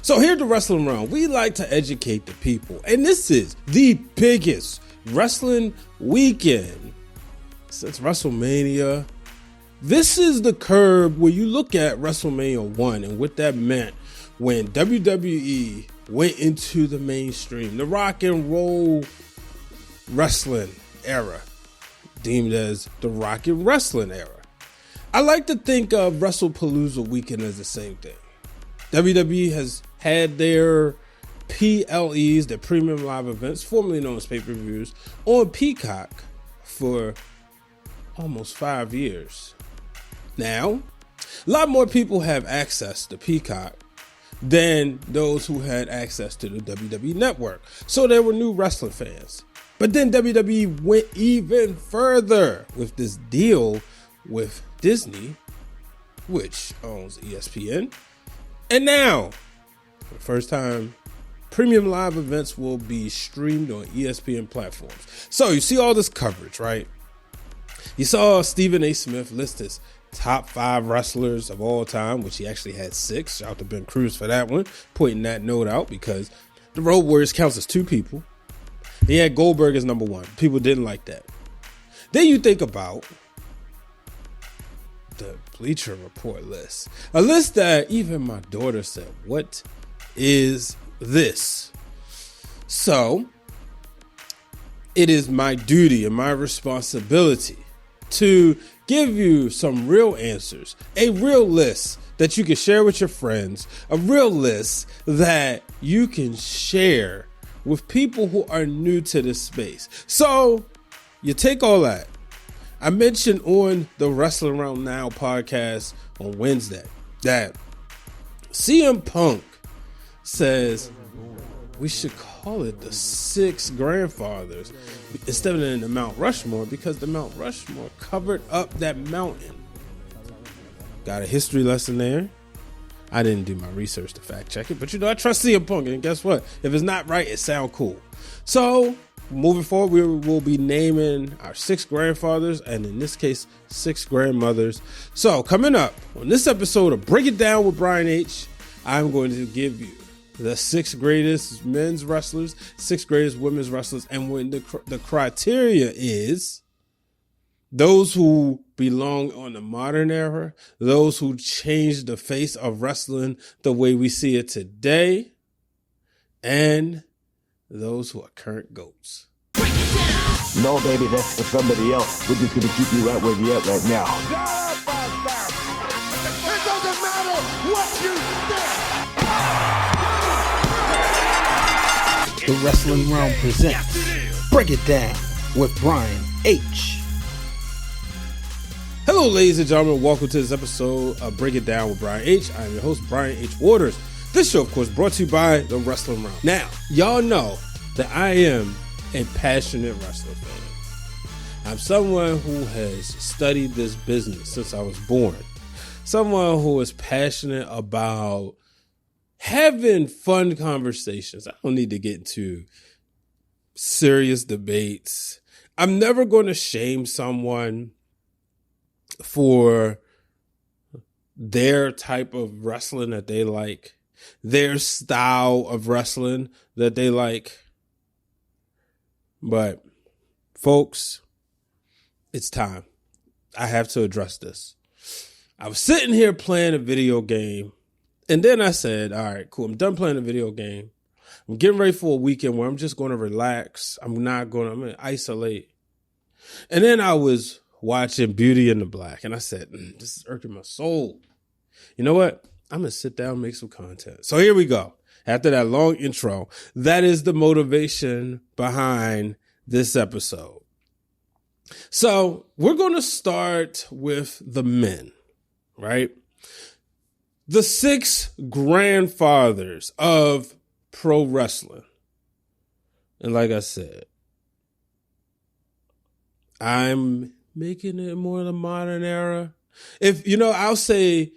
So here at the Wrestling Realm, we like to educate the people. And this is the biggest wrestling weekend since WrestleMania. This is the curve where you look at WrestleMania 1 and what that meant when WWE went into the mainstream, the rock and roll wrestling era, deemed as the rock and wrestling era. I like to think of WrestlePalooza weekend as the same thing. WWE has had their PLEs, their premium live events, formerly known as pay-per-views, on Peacock for almost 5 years. Now, a lot more people have access to Peacock than those who had access to the WWE network. So there were new wrestling fans. But then WWE went even further with this deal with Disney, which owns ESPN. And now, for the first time, premium live events will be streamed on ESPN platforms. So you see all this coverage, right? You saw Stephen A. Smith list his top 5 wrestlers of all time, which he actually had 6. Shout out to Ben Cruz for that one, pointing that note out because the Road Warriors counts as 2 people. He had Goldberg as number 1. People didn't like that. Then you think about the Bleacher Report list. A list that even my daughter said, what is this? So, it is my duty and my responsibility to give you some real answers, a real list that you can share with your friends, a real list that you can share with people who are new to this space. So, you take all that. I mentioned on the Wrestling Around Now podcast on Wednesday that CM Punk says we should call it the 6 grandfathers instead of the Mount Rushmore because the Mount Rushmore covered up that mountain. Got a history lesson there. I didn't do my research to fact check it, but I trust CM Punk, and guess what? If it's not right, it sounds cool. So, moving forward, we will be naming our 6 grandfathers, and in this case, 6 grandmothers. So, coming up on this episode of Break It Down with Brian H., I'm going to give you the 6 greatest men's wrestlers, 6 greatest women's wrestlers, and when the criteria is those who belong on the modern era, those who changed the face of wrestling the way we see it today, and those who are current GOATs. No, baby, that's for somebody else. We're just going to keep you right where you're at right now. It doesn't matter what you think. The Wrestling Realm presents Break It Down with Brian H. Hello, ladies and gentlemen. Welcome to this episode of Break It Down with Brian H. I am your host, Brian H. Waters. This show, of course, brought to you by the Wrestling Realm. Now, y'all know that I am a passionate wrestling fan. I'm someone who has studied this business since I was born. Someone who is passionate about having fun conversations. I don't need to get into serious debates. I'm never going to shame someone for their type of wrestling that they like, their style of wrestling that they like. But folks, it's time. I have to address this. I was sitting here playing a video game, and then I said, all right, cool. I'm done playing a video game. I'm getting ready for a weekend where I'm just going to relax. I'm going to isolate. And then I was watching Beauty in the Black, and I said, this is irking my soul. You know what? I'm going to sit down and make some content. So here we go. After that long intro, that is the motivation behind this episode. So we're going to start with the men, right? The 6 grandfathers of pro wrestling. And like I said, I'm making it more the modern era. I'll say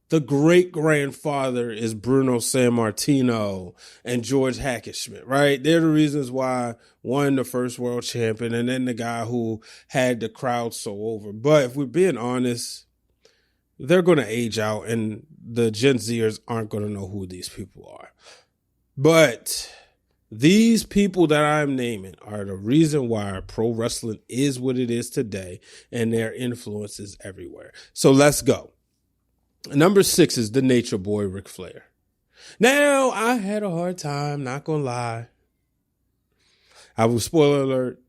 the great grandfather is Bruno Sammartino and George Hackenschmidt, right? They're the reasons why won the first world champion and then the guy who had the crowd so over. But if we're being honest, they're going to age out and the Gen Zers aren't going to know who these people are. But these people that I'm naming are the reason why pro wrestling is what it is today, and their influence is everywhere. So let's go. Number 6 is the Nature Boy, Ric Flair. Now, I had a hard time, not going to lie. I will, spoiler alert,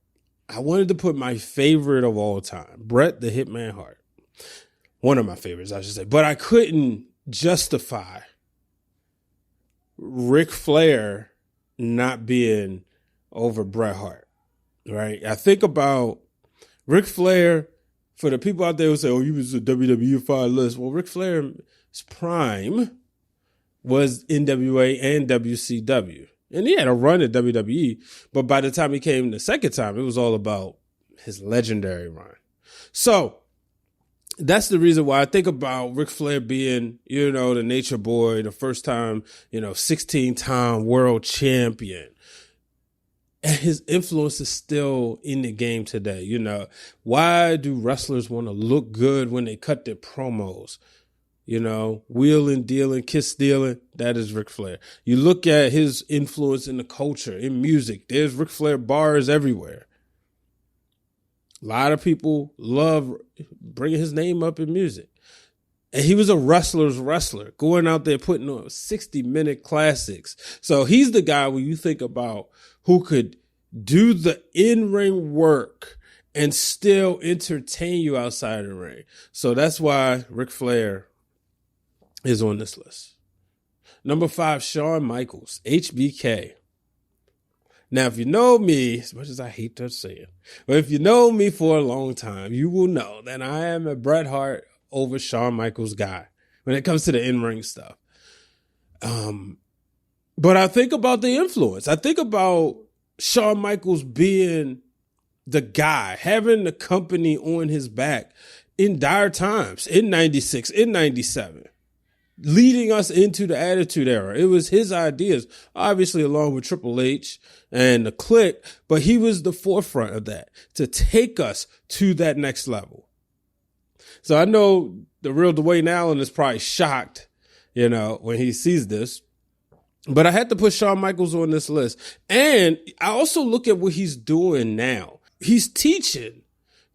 I wanted to put my favorite of all time, Bret the Hitman Hart. One of my favorites, I should say. But I couldn't justify Ric Flair not being over Bret Hart, right? I think about Ric Flair, for the people out there who say, oh, he was a WWE finalist. Well, Ric Flair's prime was NWA and WCW. And he had a run at WWE, but by the time he came the second time, it was all about his legendary run. So that's the reason why I think about Ric Flair being, the Nature Boy, the first time, 16-time world champion. And his influence is still in the game today. Why do wrestlers want to look good when they cut their promos? Wheeling, dealing, kiss stealing, that is Ric Flair. You look at his influence in the culture, in music, there's Ric Flair bars everywhere. A lot of people love bringing his name up in music. And he was a wrestler's wrestler, going out there putting on 60-minute classics. So he's the guy when you think about who could do the in-ring work and still entertain you outside the ring. So that's why Ric Flair is on this list. Number 5, Shawn Michaels, HBK. Now, if you know me, as much as I hate to say it, but if you know me for a long time, you will know that I am a Bret Hart over Shawn Michaels guy when it comes to the in-ring stuff. But I think about the influence. I think about Shawn Michaels being the guy, having the company on his back in dire times, in 96, in 97. Leading us into the Attitude Era. It was his ideas, obviously along with Triple H and the Clique, but he was the forefront of that to take us to that next level. So I know the real Dwayne Allen is probably shocked, when he sees this, but I had to put Shawn Michaels on this list. And I also look at what he's doing now. He's teaching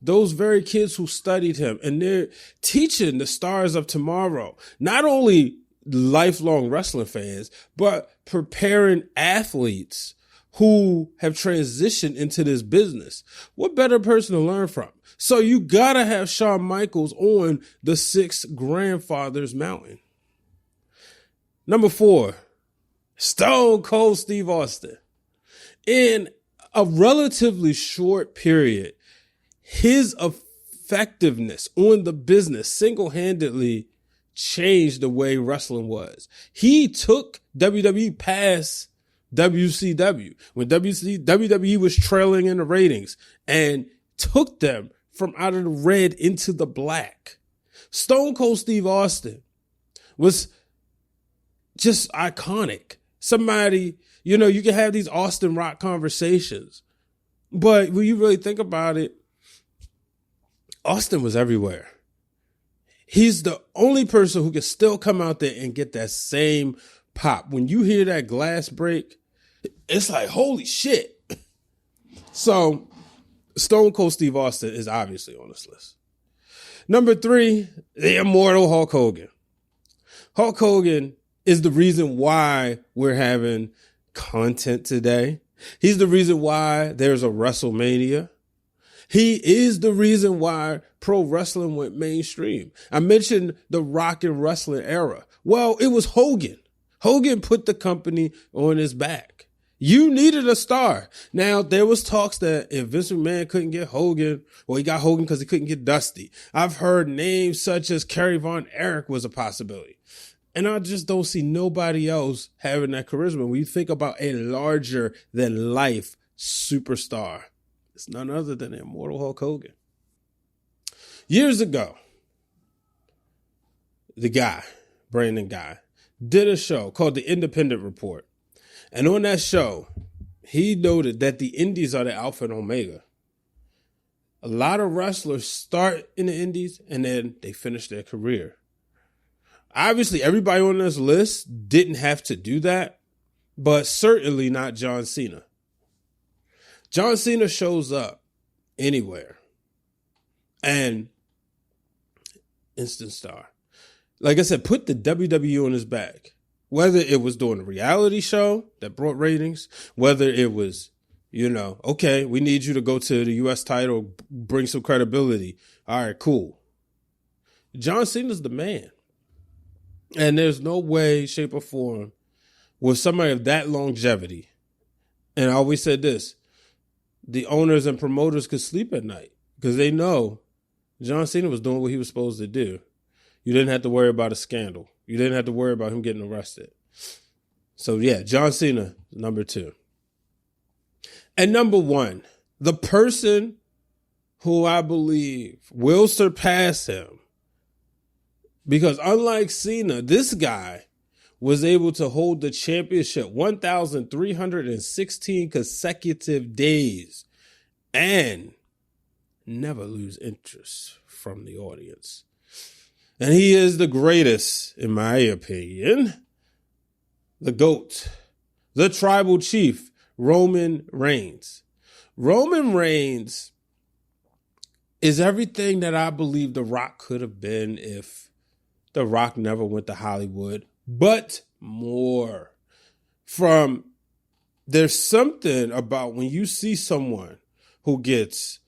those very kids who studied him, and they're teaching the stars of tomorrow, not only lifelong wrestling fans, but preparing athletes who have transitioned into this business. What better person to learn from? So you gotta have Shawn Michaels on the 6 grandfathers mountain. Number 4, Stone Cold Steve Austin. In a relatively short period, his effectiveness on the business single-handedly changed the way wrestling was. He took WWE past WCW when WWE was trailing in the ratings and took them from out of the red into the black. Stone Cold Steve Austin was just iconic. Somebody, you can have these Austin Rock conversations, but when you really think about it, Austin was everywhere. He's the only person who can still come out there and get that same pop. When you hear that glass break, it's like, holy shit. So Stone Cold Steve Austin is obviously on this list. Number 3, the immortal Hulk Hogan. Hulk Hogan is the reason why we're having content today. He's the reason why there's a WrestleMania. He is the reason why pro wrestling went mainstream. I mentioned the rock and wrestling era. Well, it was Hogan. Hogan put the company on his back. You needed a star. Now, there was talks that if Vince McMahon couldn't get Hogan, well, he got Hogan because he couldn't get Dusty. I've heard names such as Kerry Von Erich was a possibility. And I just don't see nobody else having that charisma. When you think about a larger than life superstar, it's none other than the immortal Hulk Hogan. Years ago, Brandon Guy, did a show called The Independent Report. And on that show, he noted that the indies are the alpha and omega. A lot of wrestlers start in the indies and then they finish their career. Obviously, everybody on this list didn't have to do that, but certainly not John Cena. John Cena shows up anywhere and instant star. Like I said, put the WWE on his back. Whether it was doing a reality show that brought ratings, whether it was, okay, we need you to go to the U.S. title, bring some credibility. All right, cool. John Cena's the man. And there's no way, shape, or form with somebody of that longevity. And I always said this, the owners and promoters could sleep at night because they know John Cena was doing what he was supposed to do. You didn't have to worry about a scandal. You didn't have to worry about him getting arrested. So yeah, John Cena, number 2. And number 1, the person who I believe will surpass him, because unlike Cena, this guy was able to hold the championship 1,316 consecutive days and never lose interest from the audience. And he is the greatest, in my opinion, the GOAT, the tribal chief, Roman Reigns. Roman Reigns is everything that I believe The Rock could have been if The Rock never went to Hollywood, but more. There's something about when you see someone who gets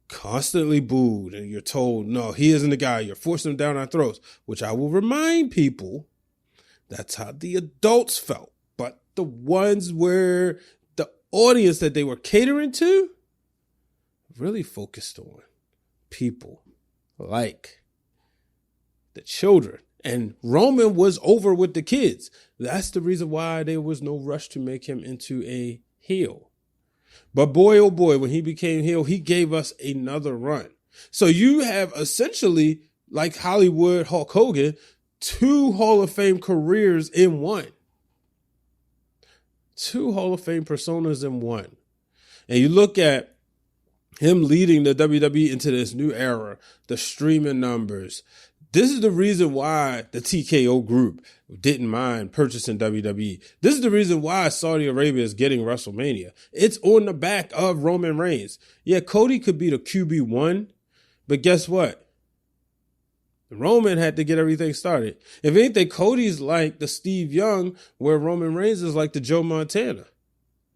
constantly booed and you're told, no, he isn't the guy, you're forcing him down our throats, which I will remind people, that's how the adults felt. But the ones where the audience that they were catering to really focused on people like the children. And Roman was over with the kids. That's the reason why there was no rush to make him into a heel. But boy, oh boy, when he became heel, he gave us another run. So you have essentially, like Hollywood Hulk Hogan, 2 Hall of Fame careers in one. 2 Hall of Fame personas in one. And you look at him leading the WWE into this new era, the streaming numbers. This is the reason why the TKO group didn't mind purchasing WWE. This is the reason why Saudi Arabia is getting WrestleMania. It's on the back of Roman Reigns. Yeah, Cody could be the QB1, but guess what? Roman had to get everything started. If anything, Cody's like the Steve Young, where Roman Reigns is like the Joe Montana.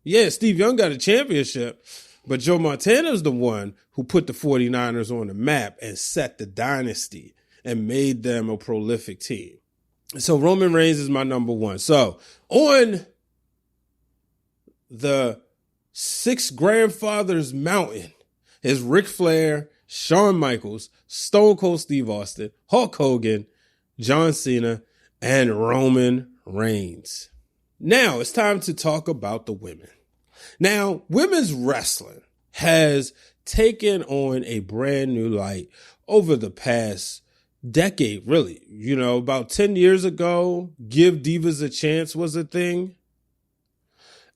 Yeah, Steve Young got a championship, but Joe Montana's the one who put the 49ers on the map and set the dynasty and made them a prolific team. So Roman Reigns is my number 1. So on the 6 grandfathers mountain is Ric Flair, Shawn Michaels, Stone Cold Steve Austin, Hulk Hogan, John Cena, and Roman Reigns. Now it's time to talk about the women. Now, women's wrestling has taken on a brand new light over the past decade, really. About 10 years ago, Give Divas a Chance was a thing.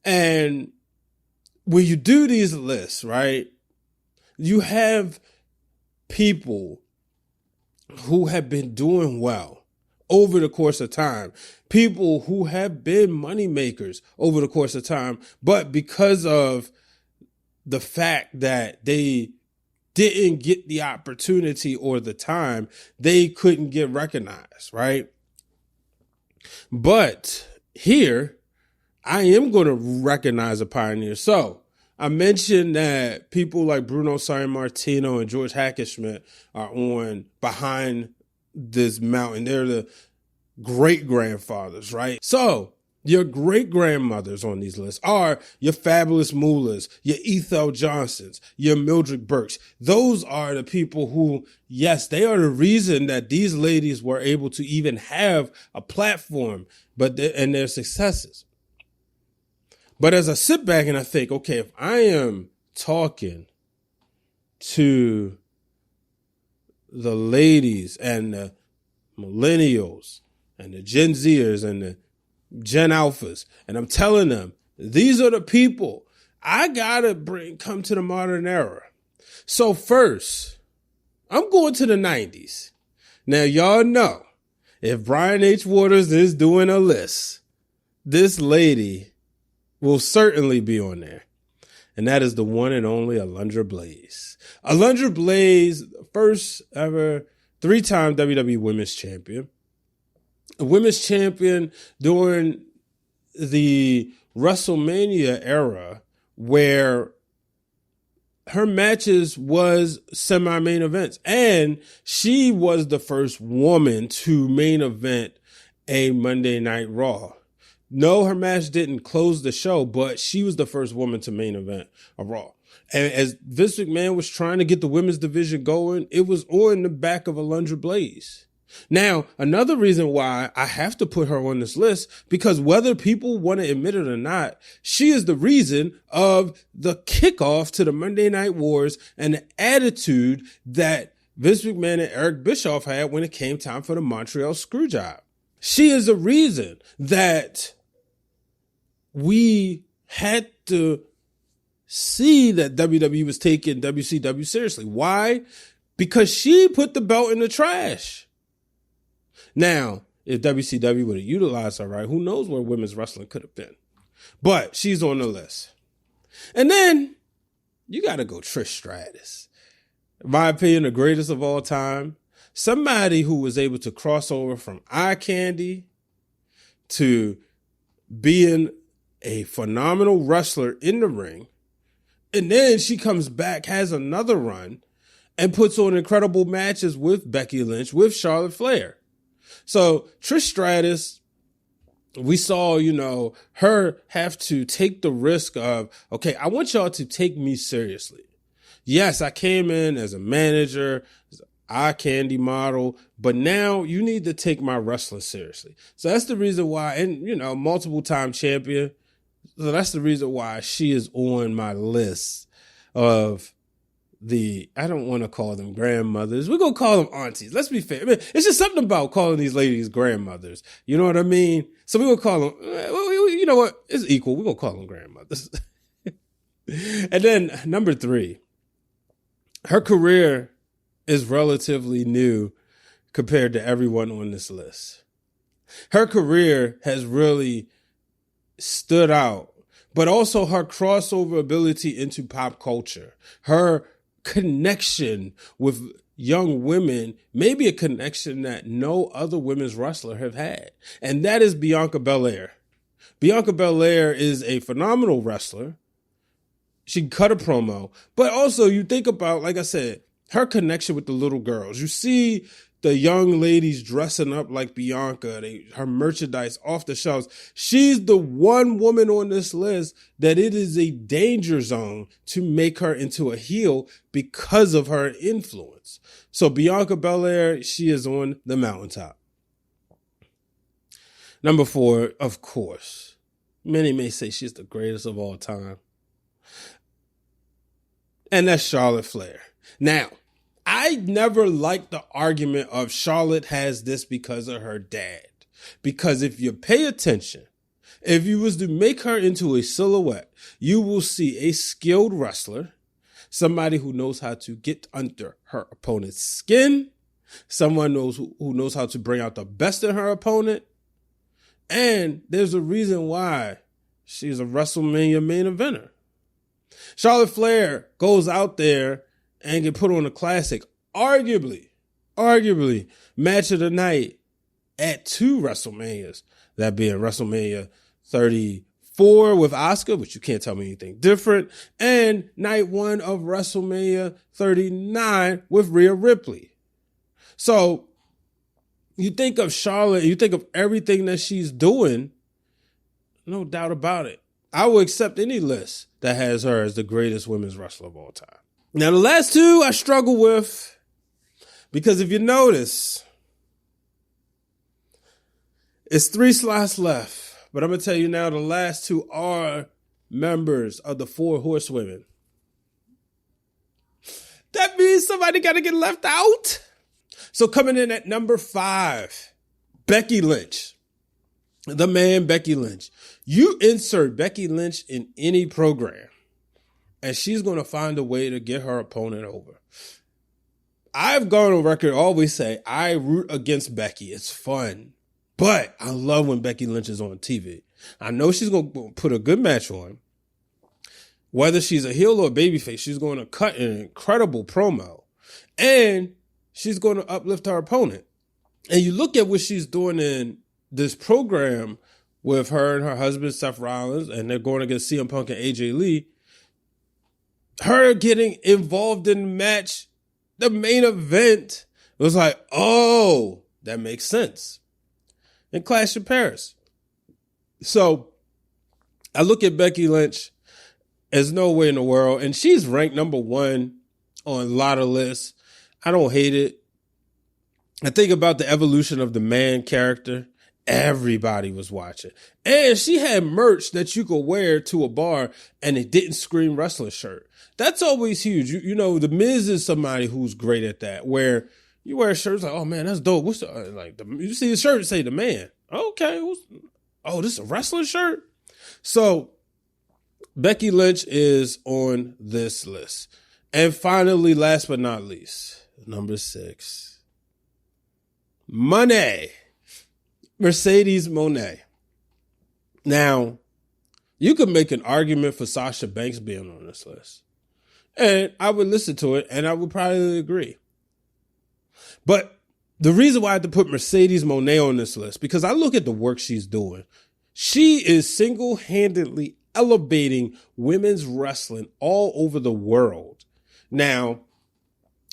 And when you do these lists, right, you have people who have been doing well over the course of time, people who have been money makers over the course of time, but because of the fact that they didn't get the opportunity or the time, they couldn't get recognized, right? But here, I am going to recognize a pioneer. So I mentioned that people like Bruno Sammartino and George Hackenschmidt are on behind this mountain. They're the great grandfathers, right? So your great grandmothers on these lists are your Fabulous Moolahs, your Ethel Johnsons, your Mildred Burks. Those are the people who, yes, they are the reason that these ladies were able to even have a platform, and their successes. But as I sit back and I think, okay, if I am talking to the ladies and the millennials and the Gen Zers and the Gen Alphas, and I'm telling them, these are the people I gotta come to the modern era. So first, I'm going to the 90s. Now, y'all know, if Brian H. Waters is doing a list, this lady will certainly be on there. And that is the one and only Alundra Blaze. Alundra Blaze, first ever 3-time WWE Women's Champion. A women's champion during the WrestleMania era where her matches was semi-main events. And she was the first woman to main event a Monday Night Raw. No, her match didn't close the show, but she was the first woman to main event a Raw. And as Vince McMahon was trying to get the women's division going, it was on the back of Alundra Blaze. Now, another reason why I have to put her on this list, because whether people want to admit it or not, she is the reason of the kickoff to the Monday Night Wars and the attitude that Vince McMahon and Eric Bischoff had when it came time for the Montreal Screwjob. She is the reason that we had to see that WWE was taking WCW seriously. Why? Because she put the belt in the trash. Now, if WCW would have utilized her right, who knows where women's wrestling could have been. But she's on the list. And then you got to go Trish Stratus. In my opinion, the greatest of all time. Somebody who was able to cross over from eye candy to being a phenomenal wrestler in the ring. And then she comes back, has another run, and puts on incredible matches with Becky Lynch, with Charlotte Flair. So Trish Stratus, we saw, her have to take the risk of, okay, I want y'all to take me seriously. Yes, I came in as a manager, as an eye candy model, but now you need to take my wrestling seriously. So that's the reason why, and multiple time champion. So that's the reason why she is on my list of I don't want to call them grandmothers. We're going to call them aunties. Let's be fair. I mean, it's just something about calling these ladies grandmothers. You know what I mean? So we're going to call them, you know what? It's equal. We're going to call them grandmothers. And then number 3, her career is relatively new compared to everyone on this list. Her career has really stood out, but also her crossover ability into pop culture, her connection with young women, maybe a connection that no other women's wrestler have had. And that is Bianca Belair. Bianca Belair is a phenomenal wrestler. She can cut a promo, but also you think about, like I said, her connection with the little girls. You see the young ladies dressing up like Bianca, her merchandise off the shelves. She's the one woman on this list that it is a danger zone to make her into a heel because of her influence. So Bianca Belair, she is on the mountaintop. Number 4, of course, many may say she's the greatest of all time. And that's Charlotte Flair. Now, I never liked the argument of Charlotte has this because of her dad. Because if you pay attention, if you was to make her into a silhouette, you will see a skilled wrestler, somebody who knows how to get under her opponent's skin, someone who knows how to bring out the best in her opponent. And there's a reason why she's a WrestleMania main eventer. Charlotte Flair goes out there and can put on a classic, arguably, match of the night at 2 WrestleManias. That being WrestleMania 34 with Asuka, which you can't tell me anything different, and night 1 of WrestleMania 39 with Rhea Ripley. So you think of Charlotte, you think of everything that she's doing, no doubt about it. I will accept any list that has her as the greatest women's wrestler of all time. Now, the last 2 I struggle with because if you notice, it's 3 slots left. But I'm going to tell you now, the last 2 are members of the 4 Horsewomen. That means somebody got to get left out. So coming in at number 5, Becky Lynch. The man, Becky Lynch. You insert Becky Lynch in any program, and she's going to find a way to get her opponent over. I've gone on record, always say, I root against Becky. It's fun. But I love when Becky Lynch is on TV. I know she's going to put a good match on. Whether she's a heel or a babyface, she's going to cut an incredible promo. And she's going to uplift her opponent. And you look at what she's doing in this program with her and her husband, Seth Rollins, and they're going against CM Punk and AJ Lee. Her getting involved in the match, the main event, it was like, oh, that makes sense. And Clash of Paris. So I look at Becky Lynch as no way in the world, and she's ranked number 1 on a lot of lists. I don't hate it. I think about the evolution of the man character. Everybody was watching. And she had merch that you could wear to a bar and it didn't scream wrestler shirt. That's always huge. You know, The Miz is somebody who's great at that, where you wear shirts like, oh man, that's dope. What's you see the shirt say the man. Okay. This is a wrestler shirt? So Becky Lynch is on this list. And finally, last but not least, number 6. Monet. Mercedes Moné. Now, you could make an argument for Sasha Banks being on this list. And I would listen to it, and I would probably agree. But the reason why I had to put Mercedes Moné on this list, because I look at the work she's doing. She is single-handedly elevating women's wrestling all over the world. Now,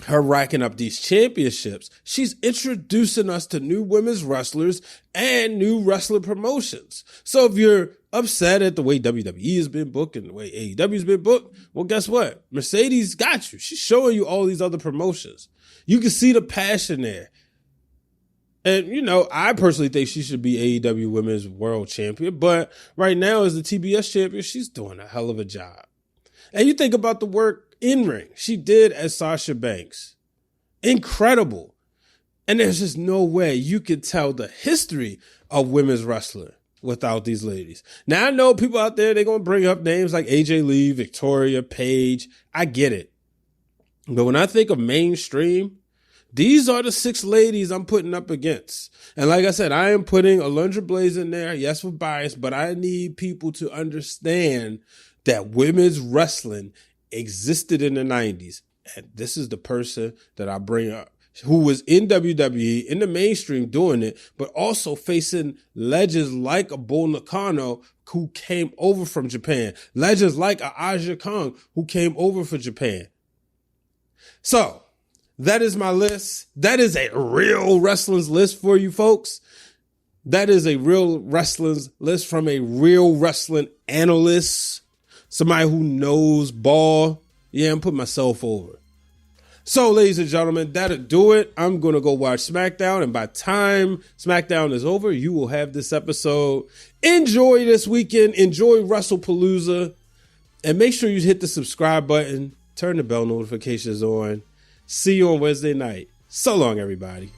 her racking up these championships, she's introducing us to new women's wrestlers and new wrestler promotions. So if you're upset at the way WWE has been booked and the way AEW has been booked, well, guess what? Mercedes got you. She's showing you all these other promotions. You can see the passion there. And, you know, I personally think she should be AEW Women's World Champion. But right now, as the TBS champion, she's doing a hell of a job. And you think about the work in ring she did as Sasha Banks. Incredible. And there's just no way you could tell the history of women's wrestling without these ladies. Now, I know people out there, they're going to bring up names like AJ Lee, Victoria, Paige. I get it. But when I think of mainstream, these are the 6 ladies I'm putting up against. And like I said, I am putting Alundra Blaze in there. Yes, with bias, but I need people to understand that women's wrestling existed in the 90s. And this is the person that I bring up, who was in WWE, in the mainstream doing it, but also facing legends like a Bull Nakano, who came over from Japan. Legends like a Aja Kong, who came over from Japan. So that is my list. That is a real wrestling's list for you folks. That is a real wrestling's list from a real wrestling analyst. Somebody who knows ball. Yeah, I'm putting myself over. So, ladies and gentlemen, that'll do it. I'm going to go watch SmackDown. And by the time SmackDown is over, you will have this episode. Enjoy this weekend. Enjoy WrestlePalooza. And make sure you hit the subscribe button. Turn the bell notifications on. See you on Wednesday night. So long, everybody.